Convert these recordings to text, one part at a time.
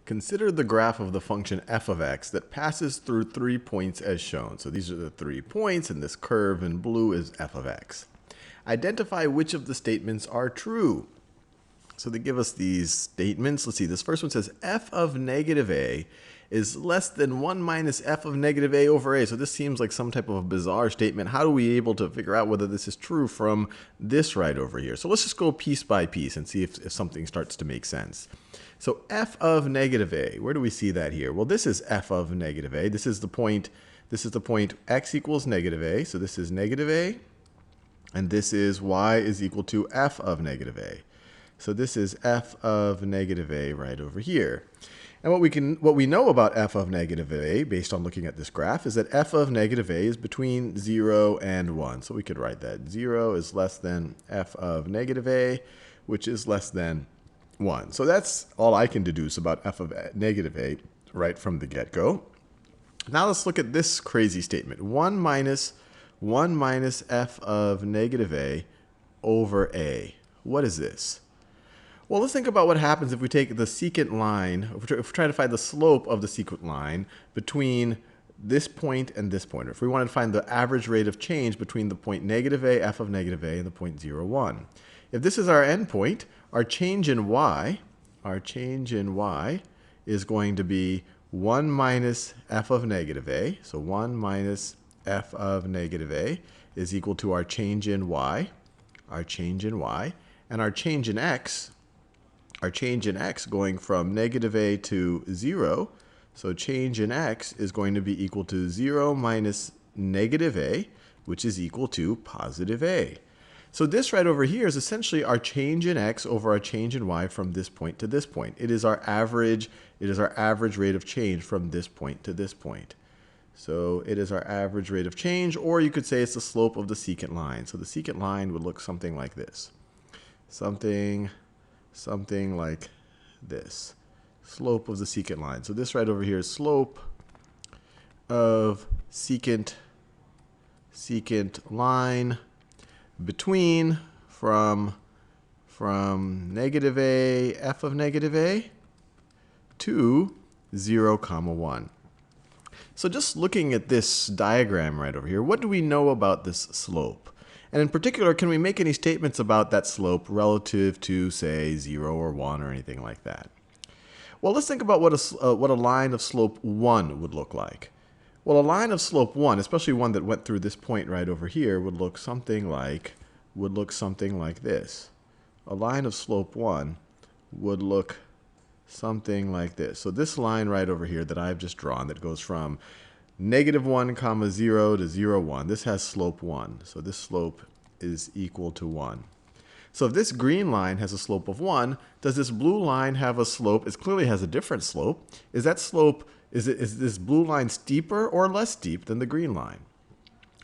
Consider the graph of the function f of x that passes through 3 points as shown. So these are the 3 points, and this curve in blue is f of x. Identify which of the statements are true. So they give us these statements. Let's see, this first one says f of negative a is less than 1 minus f of negative a over a. So this seems like some type of a bizarre statement. How are we able to figure out whether this is true from this right over here? So let's just go piece by piece and see if something starts to make sense. So f of negative a, where do we see that here? Well, this is f of negative a. This is the point x equals negative a. So this is negative a, and this is y is equal to f of negative a. So this is f of negative a right over here. And what we know about f of negative a, based on looking at this graph, is that f of negative a is between 0 and 1. So we could write that 0 is less than f of negative a, which is less than 1. So that's all I can deduce about f of negative a right from the get-go. Now let's look at this crazy statement. 1 minus f of negative a over a. What is this? Well, let's think about what happens if we take the secant line, if we try to find the slope of the secant line between this point and this point. Or if we wanted to find the average rate of change between the point negative a, f of negative a, and the point 0, 1. If this is our endpoint, our change in y is going to be 1 minus f of negative a. So 1 minus f of negative a is equal to our change in y, and our change in x, going from negative a to 0. So change in x is going to be equal to 0 minus negative a, which is equal to positive a. So this right over here is essentially our change in x over our change in y from this point to this point. It is our average rate of change from this point to this point. So it is our average rate of change, or you could say it's the slope of the secant line. So the secant line would look something like this. Something like this. Slope of the secant line. So this right over here is slope of secant line between from negative a, f of negative a, to 0, 1. So just looking at this diagram right over here, what do we know about this slope? And in particular, can we make any statements about that slope relative to, say, 0 or 1 or anything like that? Well, let's think about what a line of slope 1 would look like. Well, a line of slope 1, especially one that went through this point right over here, would look something like this. A line of slope 1 would look something like this. So this line right over here that I've just drawn that goes from negative 1, 0 to 0, 1, this has slope 1. So this slope is equal to 1. So if this green line has a slope of 1, does this blue line have a slope? It clearly has a different slope. Is this blue line steeper or less steep than the green line?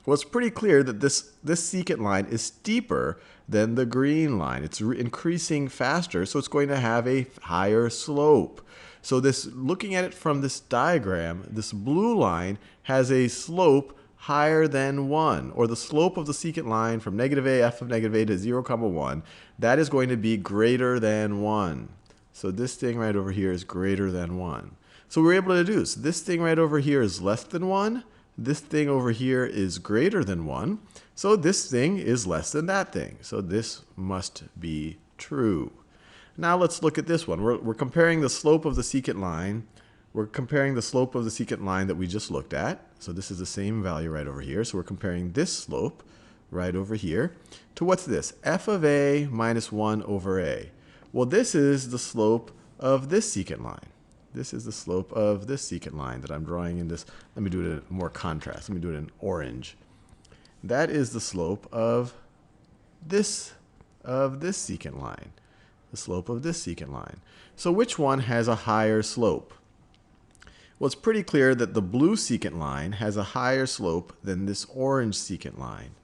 Well, it's pretty clear that this secant line is steeper than the green line. It's increasing faster, so it's going to have a higher slope. So looking at it from this diagram, this blue line has a slope higher than 1, or the slope of the secant line from negative a, f of negative a to 0, 1, that is going to be greater than 1. So this thing right over here is greater than 1. So we're able to deduce this thing right over here is less than 1. This thing over here is greater than 1. So this thing is less than that thing. So this must be true. Now let's look at this one. We're comparing the slope of the secant line. We're comparing the slope of the secant line that we just looked at. So this is the same value right over here. So we're comparing this slope right over here to what's this? F of a minus 1 over a. Well, this is the slope of this secant line. This is the slope of this secant line that I'm drawing in this. Let me do it in more contrast. Let me do it in orange. That is the slope of this secant line. The slope of this secant line. So which one has a higher slope? Well, it's pretty clear that the blue secant line has a higher slope than this orange secant line.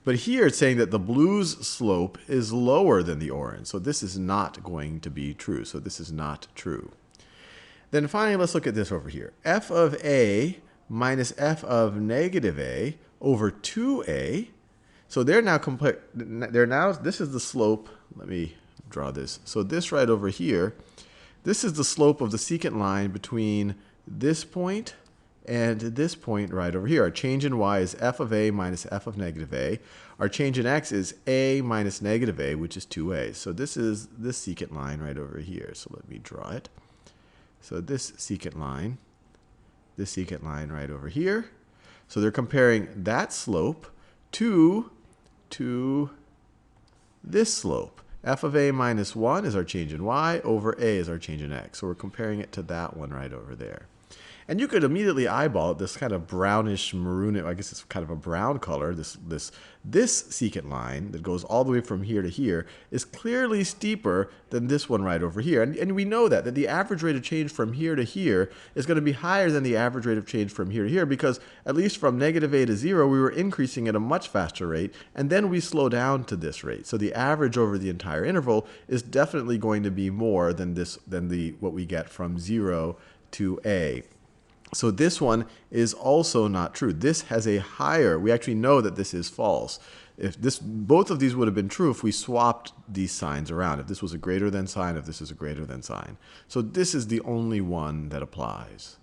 But here it's saying that the blue's slope is lower than the orange. So this is not going to be true. So this is not true. Then finally, let's look at this over here. F of a minus f of negative a over 2a. So this is the slope. Let me draw this. So this right over here, This is the slope of the secant line between this point and this point right over here. Our change in y is f of a minus f of negative a. Our change in x is a minus negative a, which is 2a. So this is this secant line right over here. So let me draw it. So this secant line right over here. So they're comparing that slope to this slope. F of a minus 1 is our change in y over a is our change in x. So we're comparing it to that one right over there. And you could immediately eyeball it, this kind of brownish maroon, I guess it's kind of a brown color. This secant line that goes all the way from here to here is clearly steeper than this one right over here. And we know that the average rate of change from here to here is going to be higher than the average rate of change from here to here, because at least from negative a to 0, we were increasing at a much faster rate, and then we slow down to this rate. So the average over the entire interval is definitely going to be more than what we get from 0 to a. So this one is also not true. This has a higher, we actually know that this is false. Both of these would have been true if we swapped these signs around. If this was a greater than sign, if this is a greater than sign. So this is the only one that applies.